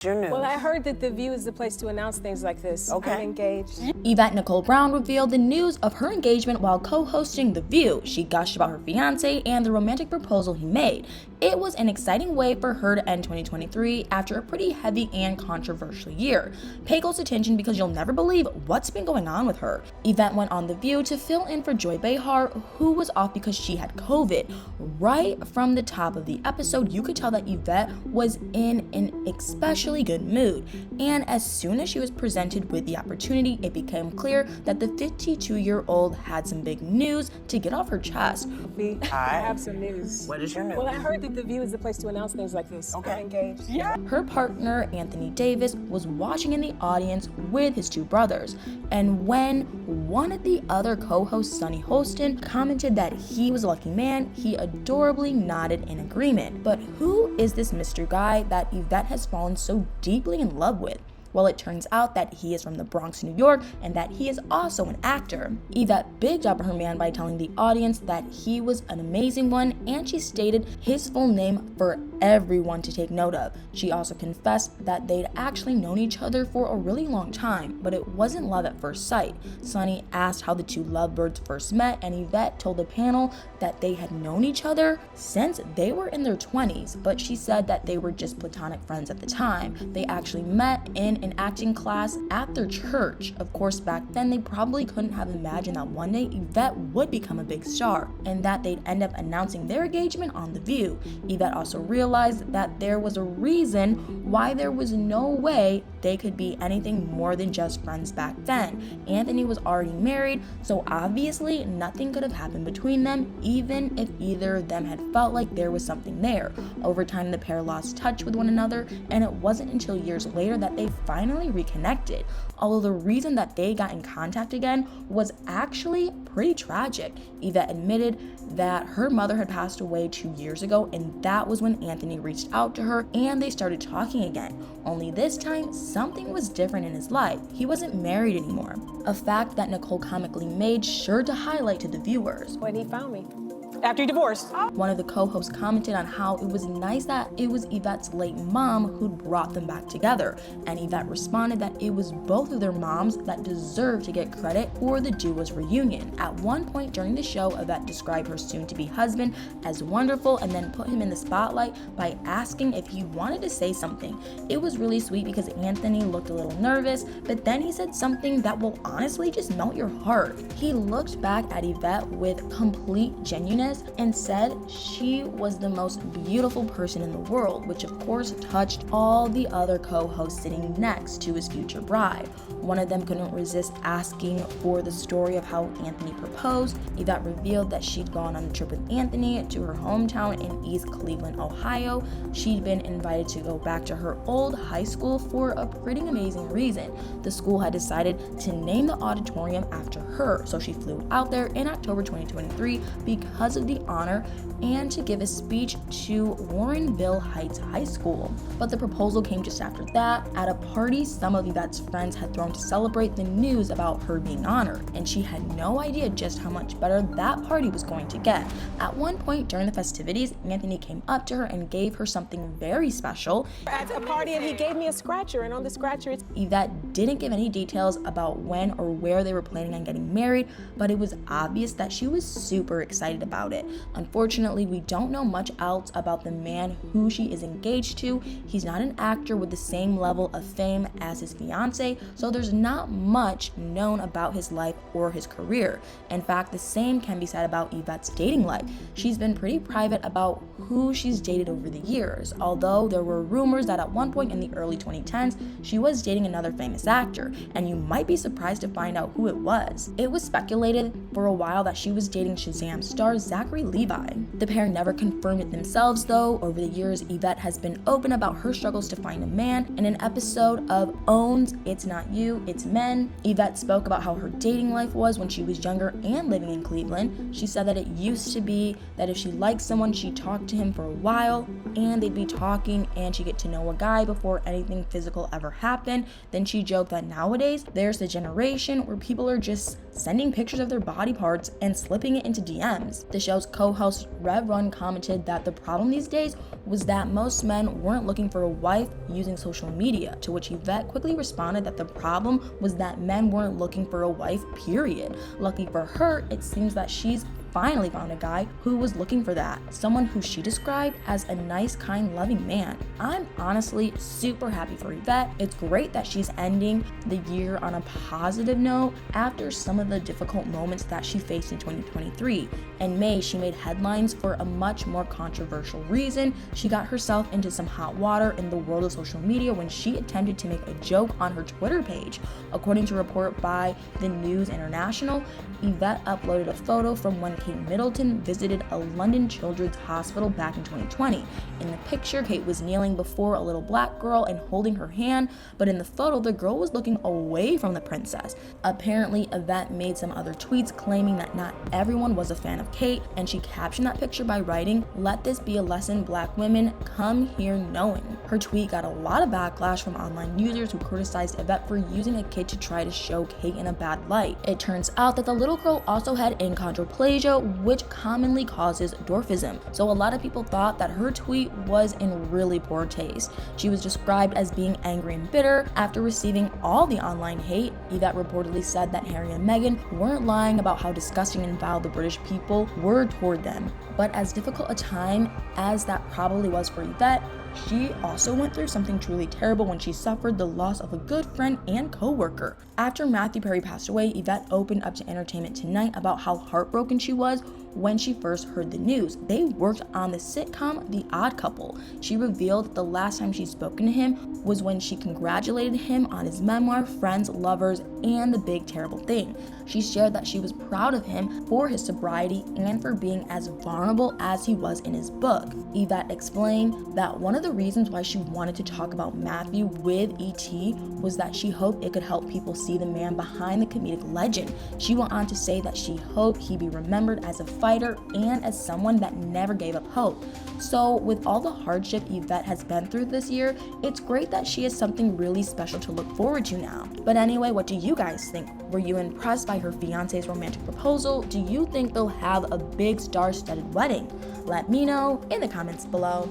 Your news. Well, I heard that The View is the place to announce things like this. Okay. I'm engaged. Yvette Nicole Brown revealed the news of her engagement while co-hosting The View. She gushed about her fiance and the romantic proposal he made. It was an exciting way for her to end 2023 after a pretty heavy and controversial year. Pay close attention because you'll never believe what's been going on with her. Yvette went on The View to fill in for Joy Behar, who was off because she had COVID. Right from the top of the episode, you could tell that Yvette was in an especially good mood, and as soon as she was presented with the opportunity, it became clear that the 52-year-old had some big news to get off her chest. I have some news. What is your news? Well, I heard that The View is the place to announce things like this. Okay. I'm engaged. Her partner, Anthony Davis, was watching in the audience with his two brothers, and when one of the other co-hosts, Sunny Hostin, commented that he was a lucky man, he adorably nodded in agreement. But who is this mystery guy that Yvette has fallen so deeply in love with? Well, it turns out that he is from the Bronx, New York, and that he is also an actor. Yvette bigged up her man by telling the audience that he was an amazing one, and she stated his full name for everyone to take note of. She also confessed that they'd actually known each other for a really long time, but it wasn't love at first sight. Sunny asked how the two lovebirds first met, and Yvette told the panel that they had known each other since they were in their 20s, but she said that they were just platonic friends at the time. They actually met in an acting class at their church. Of course, back then they probably couldn't have imagined that one day Yvette would become a big star and that they'd end up announcing their engagement on The View. Yvette also realized that there was a reason why there was no way they could be anything more than just friends back then. Anthony was already married, so obviously nothing could have happened between them, even if either of them had felt like there was something there. Over time, the pair lost touch with one another, and it wasn't until years later that they finally reconnected. Although the reason that they got in contact again was actually pretty tragic. Yvette admitted that her mother had passed away 2 years ago, and that was when Anthony reached out to her and they started talking again. Only this time, something was different in his life. He wasn't married anymore. A fact that Nicole comically made sure to highlight to the viewers. When he found me. After he divorced. One of the co-hosts commented on how it was nice that it was Yvette's late mom who'd brought them back together, and Yvette responded that it was both of their moms that deserved to get credit for the duo's reunion. At one point during the show, Yvette described her soon-to-be husband as wonderful and then put him in the spotlight by asking if he wanted to say something. It was really sweet because Anthony looked a little nervous, but then he said something that will honestly just melt your heart. He looked back at Yvette with complete genuineness and said she was the most beautiful person in the world, which of course touched all the other co-hosts sitting next to his future bride. One of them couldn't resist asking for the story of how Anthony proposed. Yvette revealed that she'd gone on a trip with Anthony to her hometown in East Cleveland, Ohio. She'd been invited to go back to her old high school for a pretty amazing reason. The school had decided to name the auditorium after her, so she flew out there in October 2023 because of the honor and to give a speech to Warrenville Heights High School. But the proposal came just after that, at a party some of Yvette's friends had thrown to celebrate the news about her being honored, and she had no idea just how much better that party was going to get. At one point during the festivities, Anthony came up to her and gave her something very special. At a party, and he gave me a scratcher, and on the scratcher it's Yvette didn't give any details about when or where they were planning on getting married, but it was obvious that she was super excited about it. Unfortunately, we don't know much else about the man who she is engaged to. He's not an actor with the same level of fame as his fiance, so there's not much known about his life or his career. In fact, the same can be said about Yvette's dating life. She's been pretty private about who she's dated over the years, although there were rumors that at one point in the early 2010s, she was dating another famous actor, and you might be surprised to find out who it was. It was speculated for a while that she was dating Shazam star Zachary Levi. The pair never confirmed it themselves, though. Over the years, Yvette has been open about her struggles to find a man. In an episode of OWN's It's Not You, It's Men, Yvette spoke about how her dating life was when she was younger and living in Cleveland. She said that it used to be that if she liked someone, she'd talk to him for a while, and they'd be talking and she'd get to know a guy before anything physical ever happened. Then she joked that nowadays, there's the generation where people are just sending pictures of their body parts and slipping it into DMs. The show show's co-host Rev Run commented that the problem these days was that most men weren't looking for a wife using social media, to which Yvette quickly responded that the problem was that men weren't looking for a wife, period. Lucky for her, it seems that she's finally found a guy who was looking for that, someone who she described as a nice, kind, loving man. I'm honestly super happy for Yvette. It's great that she's ending the year on a positive note after some of the difficult moments that she faced in 2023. In May, she made headlines for a much more controversial reason. She got herself into some hot water in the world of social media when she attempted to make a joke on her Twitter page. According to a report by the News International, Yvette uploaded a photo from when Kate Middleton visited a London children's hospital back in 2020. In the picture, Kate was kneeling before a little black girl and holding her hand, but in the photo, the girl was looking away from the princess. Apparently, Yvette made some other tweets claiming that not everyone was a fan of Kate, and she captioned that picture by writing, "Let this be a lesson, black women, come here knowing." Her tweet got a lot of backlash from online users who criticized Yvette for using a kid to try to show Kate in a bad light. It turns out that the little girl also had achondroplasia, which commonly causes dwarfism. So a lot of people thought that her tweet was in really poor taste. She was described as being angry and bitter after receiving all the online hate. Yvette reportedly said that Harry and Meghan weren't lying about how disgusting and vile the British people were toward them. But as difficult a time as that probably was for Yvette, she also went through something truly terrible when she suffered the loss of a good friend and co-worker. After Matthew Perry passed away, Yvette opened up to Entertainment Tonight about how heartbroken she was when she first heard the news. They worked on the sitcom The Odd Couple. She revealed that the last time she'd spoken to him was when she congratulated him on his memoir, Friends, Lovers, and The Big Terrible Thing. She shared that she was proud of him for his sobriety and for being as vulnerable as he was in his book. Yvette explained that one of the reasons why she wanted to talk about Matthew with E.T. was that she hoped it could help people see the man behind the comedic legend. She went on to say that she hoped he'd be remembered as a fighter and as someone that never gave up hope. So with all the hardship Yvette has been through this year, it's great that she has something really special to look forward to now. But anyway, what do you guys think? Were you impressed by her fiance's romantic proposal? Do you think they'll have a big star-studded wedding? Let me know in the comments below.